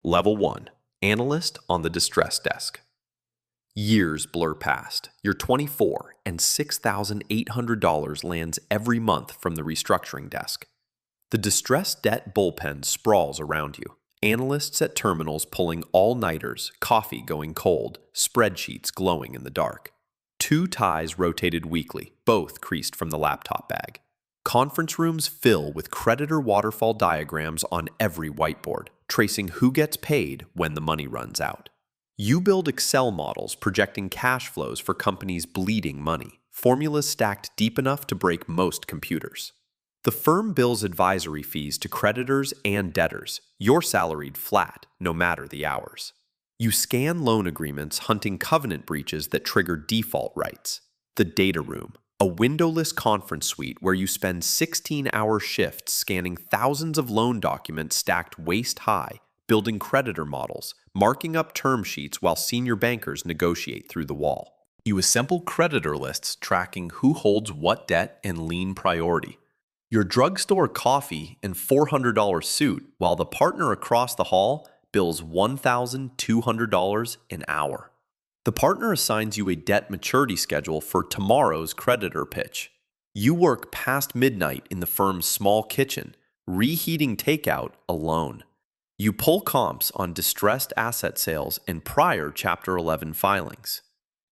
Level 1. Analyst on the distress desk. Years blur past. You're 24 and $6,800 lands every month from the restructuring desk. The distressed debt bullpen sprawls around you. Analysts at terminals pulling all-nighters, coffee going cold, spreadsheets glowing in the dark. 2 ties rotated weekly, both creased from the laptop bag. Conference rooms fill with creditor waterfall diagrams on every whiteboard, tracing who gets paid when the money runs out. You build Excel models projecting cash flows for companies bleeding money, formulas stacked deep enough to break most computers. The firm bills advisory fees to creditors and debtors. You're salaried flat, no matter the hours. You scan loan agreements hunting covenant breaches that trigger default rights. The data room, a windowless conference suite where you spend 16-hour shifts scanning thousands of loan documents stacked waist-high, building creditor models, marking up term sheets while senior bankers negotiate through the wall. You assemble creditor lists tracking who holds what debt and lien priority. Your drugstore coffee and $400 suit, while the partner across the hall bills $1,200 an hour. The partner assigns you a debt maturity schedule for tomorrow's creditor pitch. You work past midnight in the firm's small kitchen, reheating takeout alone. You pull comps on distressed asset sales and prior Chapter 11 filings.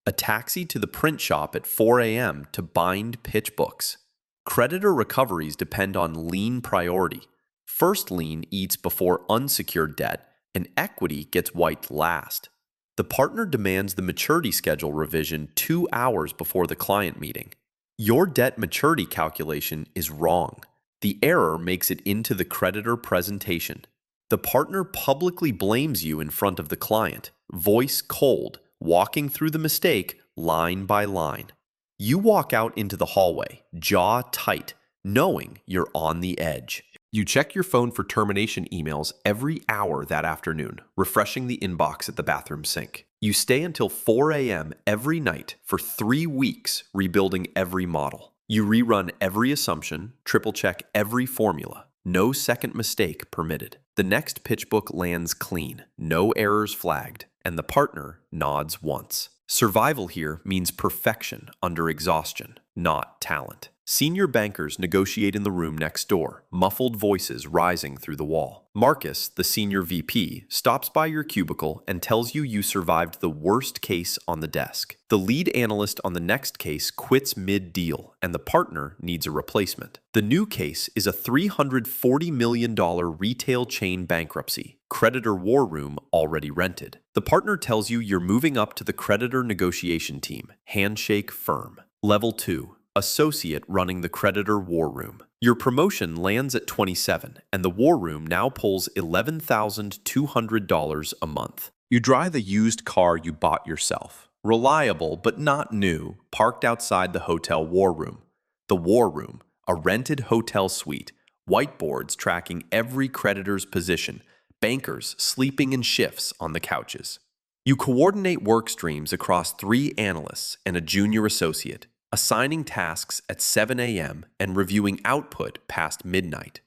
A taxi to the print shop at 4 a.m. to bind pitch books. Creditor recoveries depend on lien priority. First lien eats before unsecured debt, and equity gets wiped last. The partner demands the maturity schedule revision 2 hours before the client meeting. Your debt maturity calculation is wrong. The error makes it into the creditor presentation. The partner publicly blames you in front of the client, voice cold, walking through the mistake line by line. You walk out into the hallway, jaw tight, knowing you're on the edge. You check your phone for termination emails every hour that afternoon, refreshing the inbox at the bathroom sink. You stay until 4 a.m. every night for 3 weeks, rebuilding every model. You rerun every assumption, triple-check every formula. No second mistake permitted. The next pitch book lands clean, no errors flagged, and the partner nods once. Survival here means perfection under exhaustion, not talent. Senior bankers negotiate in the room next door, muffled voices rising through the wall. Marcus, the senior VP, stops by your cubicle and tells you you survived the worst case on the desk. The lead analyst on the next case quits mid-deal, and the partner needs a replacement. The new case is a $340 million retail chain bankruptcy. Creditor war room already rented. The partner tells you you're moving up to the creditor negotiation team. Handshake firm. Level 2. Associate running the creditor war room. Your promotion lands at 27, and the war room now pulls $11,200 a month. You drive the used car you bought yourself. Reliable but not new, parked outside the hotel war room. The war room, a rented hotel suite, whiteboards tracking every creditor's position, bankers sleeping in shifts on the couches. You coordinate work streams across 3 analysts and a junior associate, assigning tasks at 7 a.m. and reviewing output past midnight.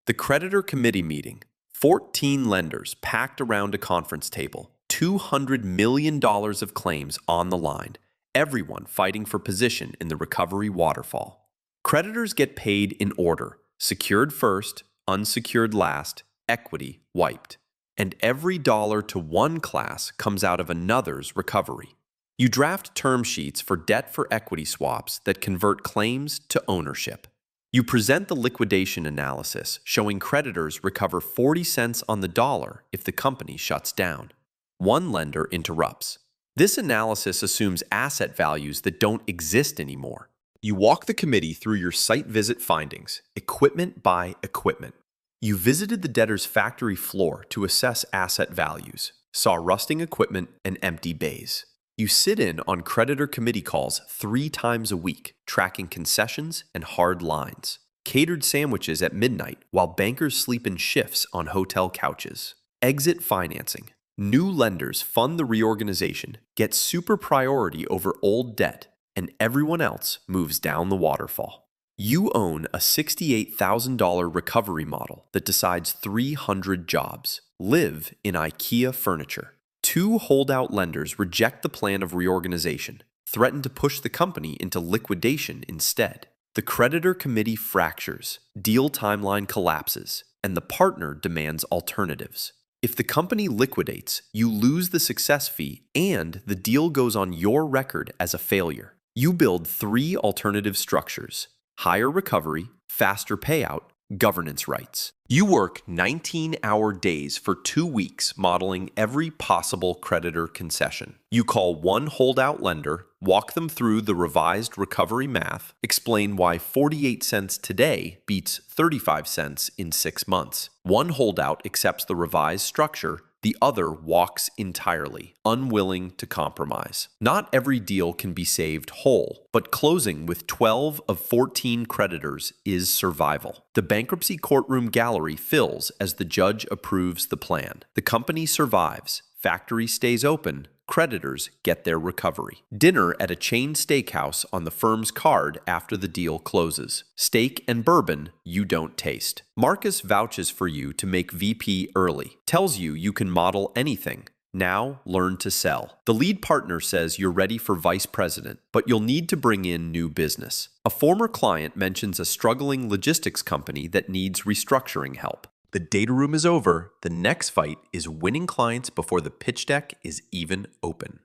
The creditor committee meeting, 14 lenders packed around a conference table, $200 million of claims on the line, everyone fighting for position in the recovery waterfall. Creditors get paid in order, secured first, unsecured last, equity wiped. And every dollar to one class comes out of another's recovery. You draft term sheets for debt for equity swaps that convert claims to ownership. You present the liquidation analysis showing creditors recover 40 cents on the dollar if the company shuts down. One lender interrupts. This analysis assumes asset values that don't exist anymore. You walk the committee through your site visit findings, equipment by equipment. You visited the debtor's factory floor to assess asset values, saw rusting equipment and empty bays. You sit in on creditor committee calls 3 times a week, tracking concessions and hard lines. Catered sandwiches at midnight while bankers sleep in shifts on hotel couches. Exit financing. New lenders fund the reorganization, get super priority over old debt, and everyone else moves down the waterfall. You own a $68,000 recovery model that decides 300 jobs. live in IKEA furniture. Two holdout lenders reject the plan of reorganization, threaten to push the company into liquidation instead. The creditor committee fractures, deal timeline collapses, and the partner demands alternatives. If the company liquidates, you lose the success fee and the deal goes on your record as a failure. You build three alternative structures: higher recovery, faster payout, governance rights. You work 19-hour days for 2 weeks modeling every possible creditor concession. You call one holdout lender, walk them through the revised recovery math, explain why 48 cents today beats 35 cents in 6 months. One holdout accepts the revised structure, the other walks entirely, unwilling to compromise. Not every deal can be saved whole, but closing with 12 of 14 creditors is survival. The bankruptcy courtroom gallery fills as the judge approves the plan. The company survives, factory stays open, creditors get their recovery. Dinner at a chain steakhouse on the firm's card after the deal closes. Steak and bourbon you don't taste. Marcus vouches for you to make VP early. Tells you you can model anything. Now learn to sell. The lead partner says you're ready for vice president, but you'll need to bring in new business. A former client mentions a struggling logistics company that needs restructuring help. The data room is over. The next fight is winning clients before the pitch deck is even open.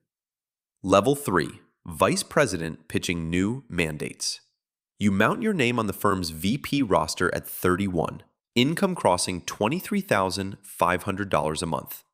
Level 3. Vice President pitching new mandates. You mount your name on the firm's VP roster at 31, income crossing $23,500 a month.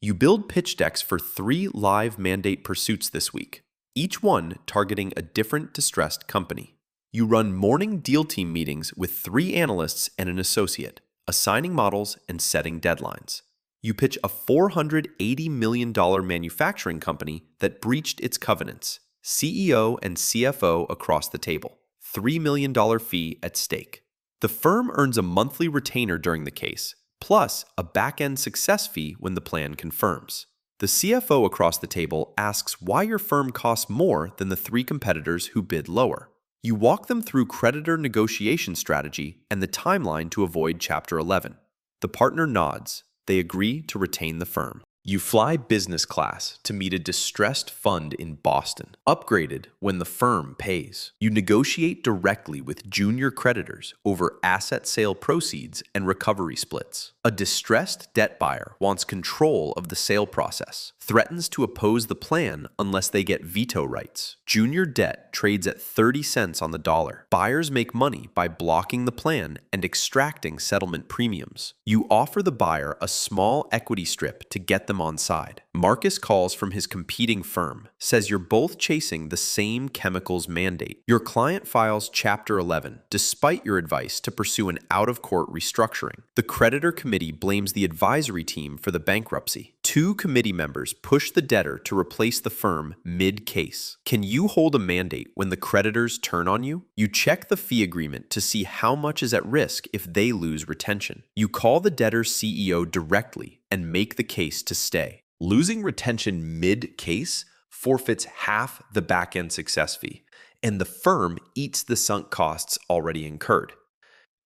You build pitch decks for 3 live mandate pursuits this week, each one targeting a different distressed company. You run morning deal team meetings with 3 analysts and an associate, assigning models and setting deadlines. You pitch a $480 million manufacturing company that breached its covenants, CEO and CFO across the table, $3 million fee at stake. The firm earns a monthly retainer during the case, plus a back-end success fee when the plan confirms. The CFO across the table asks why your firm costs more than the 3 competitors who bid lower. You walk them through creditor negotiation strategy and the timeline to avoid Chapter 11. The partner nods. They agree to retain the firm. You fly business class to meet a distressed fund in Boston, upgraded when the firm pays. You negotiate directly with junior creditors over asset sale proceeds and recovery splits. A distressed debt buyer wants control of the sale process, threatens to oppose the plan unless they get veto rights. Junior debt trades at 30 cents on the dollar. Buyers make money by blocking the plan and extracting settlement premiums. You offer the buyer a small equity strip to get them on side. Marcus calls from his competing firm, says you're both chasing the same chemicals mandate. Your client files Chapter 11, despite your advice to pursue an out-of-court restructuring. The creditor committee blames the advisory team for the bankruptcy. 2 committee members push the debtor to replace the firm mid-case. Can you hold a mandate when the creditors turn on you? You check the fee agreement to see how much is at risk if they lose retention. You call the debtor's CEO directly and make the case to stay. Losing retention mid-case forfeits half the back-end success fee, and the firm eats the sunk costs already incurred.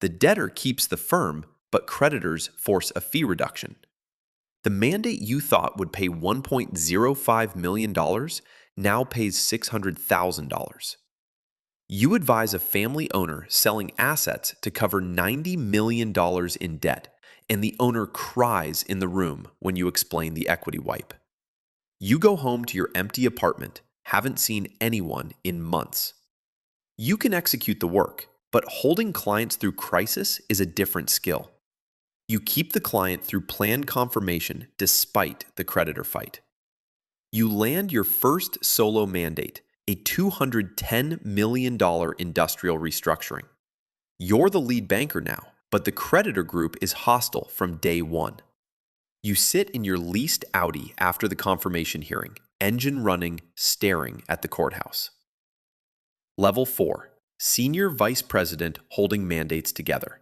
The debtor keeps the firm, but creditors force a fee reduction. The mandate you thought would pay $1.05 million now pays $600,000. You advise a family owner selling assets to cover $90 million in debt, and the owner cries in the room when you explain the equity wipe. You go home to your empty apartment, haven't seen anyone in months. You can execute the work, but holding clients through crisis is a different skill. You keep the client through planned confirmation despite the creditor fight. You land your first solo mandate, a $210 million industrial restructuring. You're the lead banker now, but the creditor group is hostile from day one. You sit in your leased Audi after the confirmation hearing, engine running, staring at the courthouse. Level 4. Senior Vice President holding mandates together.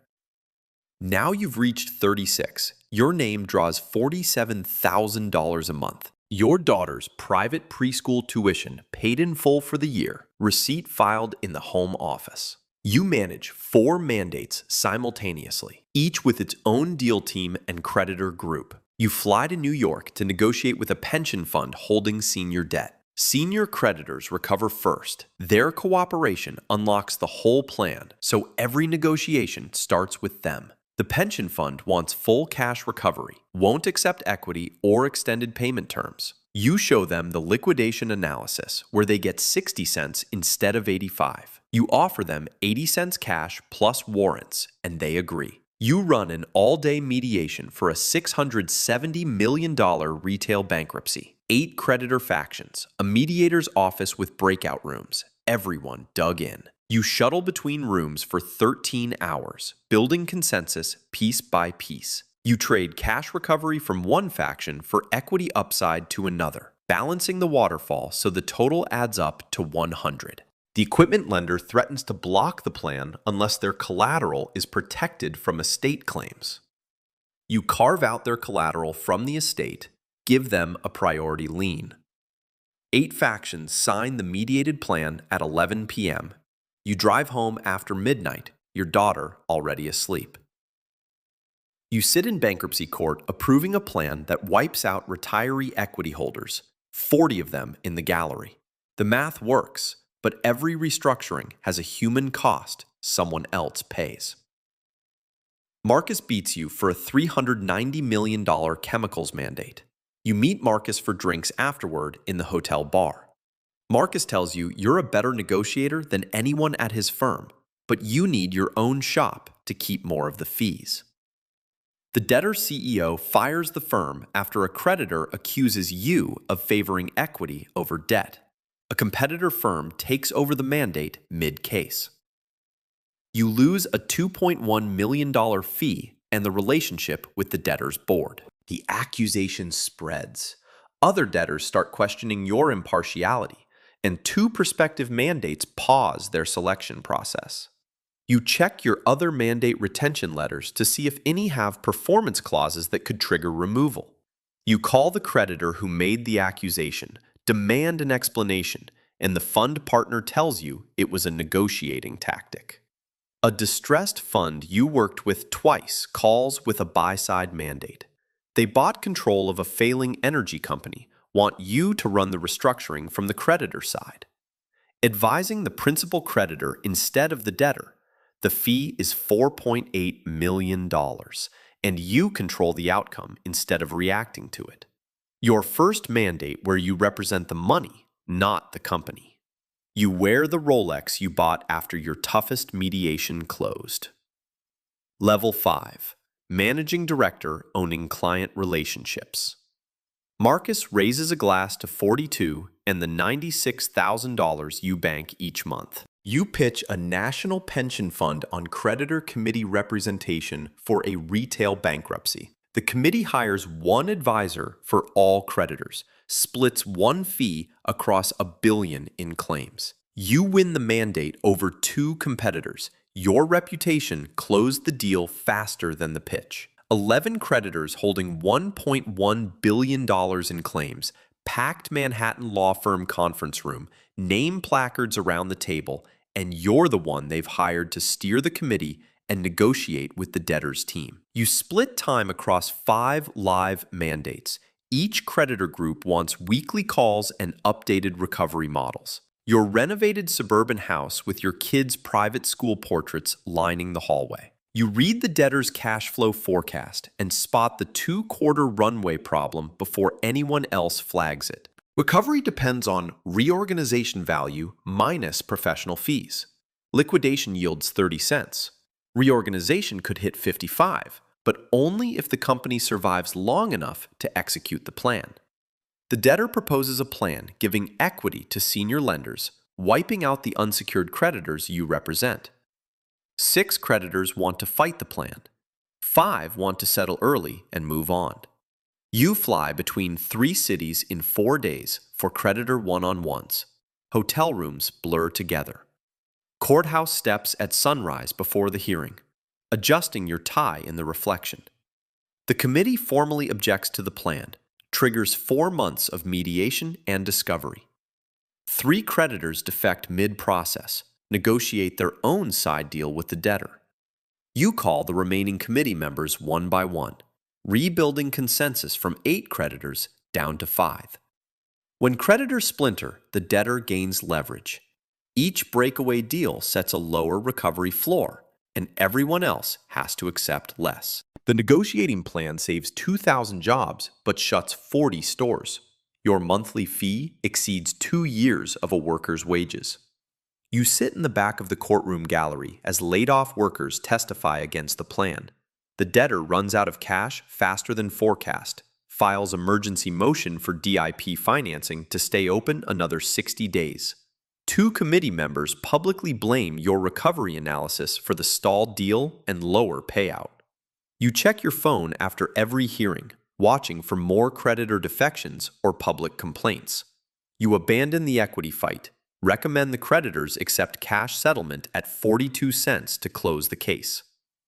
Now you've reached 36. Your name draws $47,000 a month. Your daughter's private preschool tuition paid in full for the year, receipt filed in the home office. You manage 4 mandates simultaneously, each with its own deal team and creditor group. You fly to New York to negotiate with a pension fund holding senior debt. Senior creditors recover first. Their cooperation unlocks the whole plan, so every negotiation starts with them. The pension fund wants full cash recovery, won't accept equity or extended payment terms. You show them the liquidation analysis, where they get 60 cents instead of 85. You offer them 80 cents cash plus warrants, and they agree. You run an all-day mediation for a $670 million retail bankruptcy. 8 creditor factions, a mediator's office with breakout rooms, everyone dug in. You shuttle between rooms for 13 hours, building consensus piece by piece. You trade cash recovery from one faction for equity upside to another, balancing the waterfall so the total adds up to 100. The equipment lender threatens to block the plan unless their collateral is protected from estate claims. You carve out their collateral from the estate, give them a priority lien. 8 factions sign the mediated plan at 11 p.m. You drive home after midnight, your daughter already asleep. You sit in bankruptcy court approving a plan that wipes out retiree equity holders, 40 of them in the gallery. The math works, but every restructuring has a human cost someone else pays. Marcus beats you for a $390 million chemicals mandate. You meet Marcus for drinks afterward in the hotel bar. Marcus tells you you're a better negotiator than anyone at his firm, but you need your own shop to keep more of the fees. The debtor CEO fires the firm after a creditor accuses you of favoring equity over debt. A competitor firm takes over the mandate mid-case. You lose a $2.1 million fee and the relationship with the debtor's board. The accusation spreads. Other debtors start questioning your impartiality, and 2 prospective mandates pause their selection process. You check your other mandate retention letters to see if any have performance clauses that could trigger removal. You call the creditor who made the accusation, demand an explanation, and the fund partner tells you it was a negotiating tactic. A distressed fund you worked with twice calls with a buy-side mandate. They bought control of a failing energy company, want you to run the restructuring from the creditor side. Advising the principal creditor instead of the debtor, the fee is $4.8 million, and you control the outcome instead of reacting to it. Your first mandate where you represent the money, not the company. You wear the Rolex you bought after your toughest mediation closed. Level 5. Managing Director owning client relationships. Marcus raises a glass to 42 and the $96,000 you bank each month. You pitch a national pension fund on creditor committee representation for a retail bankruptcy. The committee hires one advisor for all creditors, splits one fee across $1 billion in claims. You win the mandate over 2 competitors. Your reputation closed the deal faster than the pitch. 11 creditors holding $1.1 billion in claims, packed Manhattan law firm conference room, name placards around the table, and you're the one they've hired to steer the committee and negotiate with the debtors team. You split time across 5 live mandates. Each creditor group wants weekly calls and updated recovery models. Your renovated suburban house with your kids' private school portraits lining the hallway. You read the debtor's cash flow forecast and spot the 2-quarter runway problem before anyone else flags it. Recovery depends on reorganization value minus professional fees. Liquidation yields 30 cents. Reorganization could hit 55, but only if the company survives long enough to execute the plan. The debtor proposes a plan giving equity to senior lenders, wiping out the unsecured creditors you represent. 6 creditors want to fight the plan. 5 want to settle early and move on. You fly between 3 cities in 4 days for creditor one-on-ones. Hotel rooms blur together. Courthouse steps at sunrise before the hearing, adjusting your tie in the reflection. The committee formally objects to the plan, triggers 4 months of mediation and discovery. 3 creditors defect mid-process, negotiate their own side deal with the debtor. You call the remaining committee members one by one. rebuilding consensus from 8 creditors down to 5. When creditors splinter, the debtor gains leverage. Each breakaway deal sets a lower recovery floor, and everyone else has to accept less. The negotiating plan saves 2,000 jobs but shuts 40 stores. Your monthly fee exceeds 2 years of a worker's wages. You sit in the back of the courtroom gallery as laid-off workers testify against the plan. The debtor runs out of cash faster than forecast, files emergency motion for DIP financing to stay open another 60 days. 2 committee members publicly blame your recovery analysis for the stalled deal and lower payout. You check your phone after every hearing, watching for more creditor defections or public complaints. You abandon the equity fight, recommend the creditors accept cash settlement at 42 cents to close the case.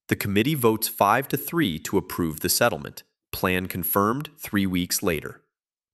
The committee votes 5-3 to approve the settlement. Plan confirmed 3 weeks later.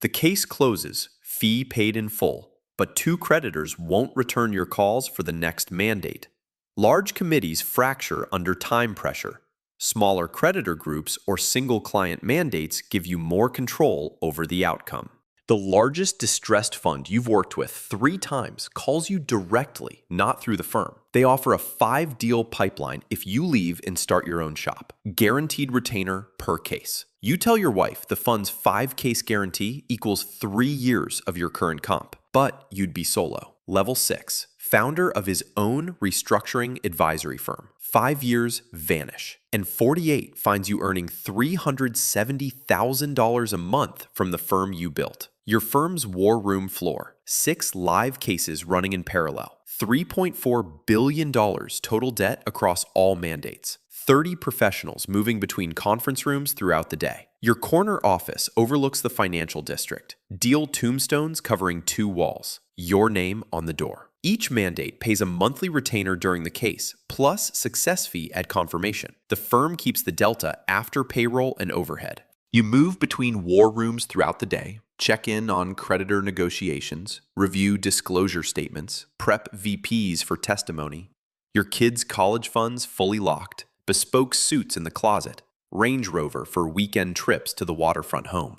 The case closes, fee paid in full, but 2 creditors won't return your calls for the next mandate. Large committees fracture under time pressure. Smaller creditor groups or single client mandates give you more control over the outcome. The largest distressed fund you've worked with 3 times calls you directly, not through the firm. They offer a 5-deal pipeline if you leave and start your own shop. Guaranteed retainer per case. You tell your wife the fund's 5-case guarantee equals 3 years of your current comp, but you'd be solo. Level 6. Founder of his own restructuring advisory firm. 5 years, vanish. And 48 finds you earning $370,000 a month from the firm you built. Your firm's war room floor. 6 live cases running in parallel. $3.4 billion total debt across all mandates. 30 professionals moving between conference rooms throughout the day. Your corner office overlooks the financial district. Deal tombstones covering 2 walls. Your name on the door. Each mandate pays a monthly retainer during the case, plus success fee at confirmation. The firm keeps the delta after payroll and overhead. You move between war rooms throughout the day, check in on creditor negotiations, review disclosure statements, prep VPs for testimony. Your kids' college funds fully locked, bespoke suits in the closet, Range Rover for weekend trips to the waterfront home.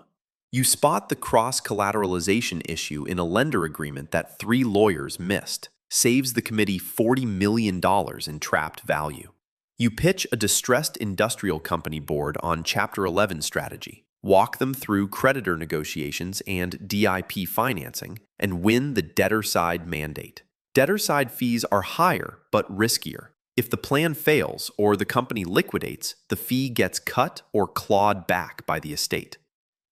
You spot the cross-collateralization issue in a lender agreement that 3 lawyers missed, saves the committee $40 million in trapped value. You pitch a distressed industrial company board on Chapter 11 strategy, walk them through creditor negotiations and DIP financing, and win the debtor-side mandate. Debtor-side fees are higher but riskier. If the plan fails or the company liquidates, the fee gets cut or clawed back by the estate.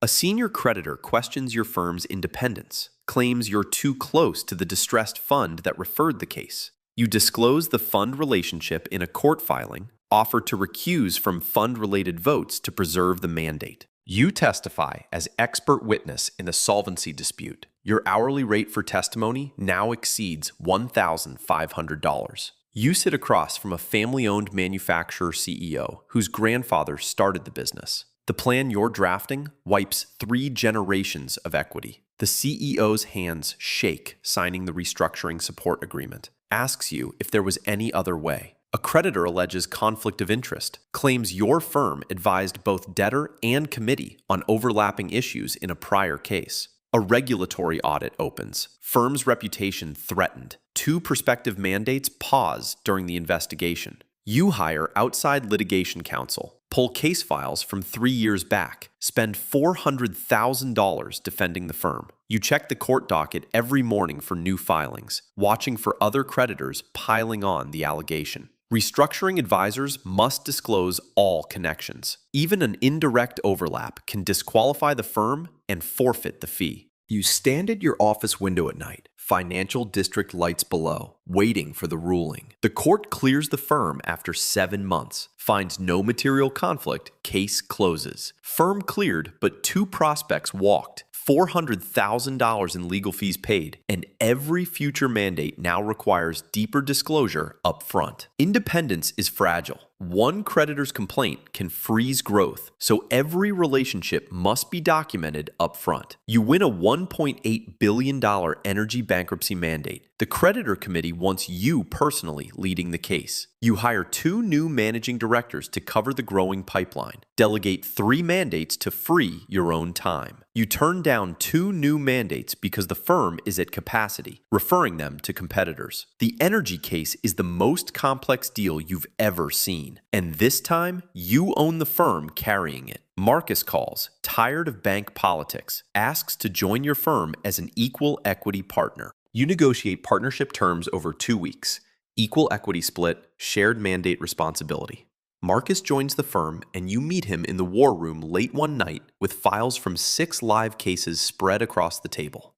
A senior creditor questions your firm's independence, claims you're too close to the distressed fund that referred the case. You disclose the fund relationship in a court filing, offer to recuse from fund-related votes to preserve the mandate. You testify as expert witness in a solvency dispute. Your hourly rate for testimony now exceeds $1,500. You sit across from a family-owned manufacturer CEO whose grandfather started the business. The plan you're drafting wipes 3 generations of equity. The CEO's hands shake signing the restructuring support agreement, asks you if there was any other way. A creditor alleges conflict of interest, claims your firm advised both debtor and committee on overlapping issues in a prior case. A regulatory audit opens, firm's reputation threatened. 2 prospective mandates pause during the investigation. You hire outside litigation counsel, pull case files from 3 years back, spend $400,000 defending the firm. You check the court docket every morning for new filings, watching for other creditors piling on the allegation. Restructuring advisors must disclose all connections. Even an indirect overlap can disqualify the firm and forfeit the fee. You stand at your office window at night, financial district lights below, waiting for the ruling. The court clears the firm after 7 months, finds no material conflict, case closes. Firm cleared, but 2 prospects walked. $400,000 in legal fees paid, and every future mandate now requires deeper disclosure up front. Independence is fragile. One creditor's complaint can freeze growth, so every relationship must be documented up front. You win a $1.8 billion energy bankruptcy mandate. The creditor committee wants you personally leading the case. You hire 2 new managing directors to cover the growing pipeline. Delegate 3 mandates to free your own time. You turn down 2 new mandates because the firm is at capacity, referring them to competitors. The energy case is the most complex deal you've ever seen, and this time, you own the firm carrying it. Marcus calls, tired of bank politics, asks to join your firm as an equal equity partner. You negotiate partnership terms over 2 weeks. Equal equity split, shared mandate responsibility. Marcus joins the firm, and you meet him in the war room late one night with files from 6 live cases spread across the table.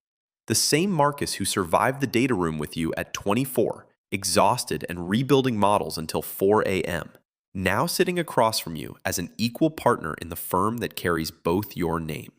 The same Marcus who survived the data room with you at 24, exhausted and rebuilding models until 4 a.m., now sitting across from you as an equal partner in the firm that carries both your names.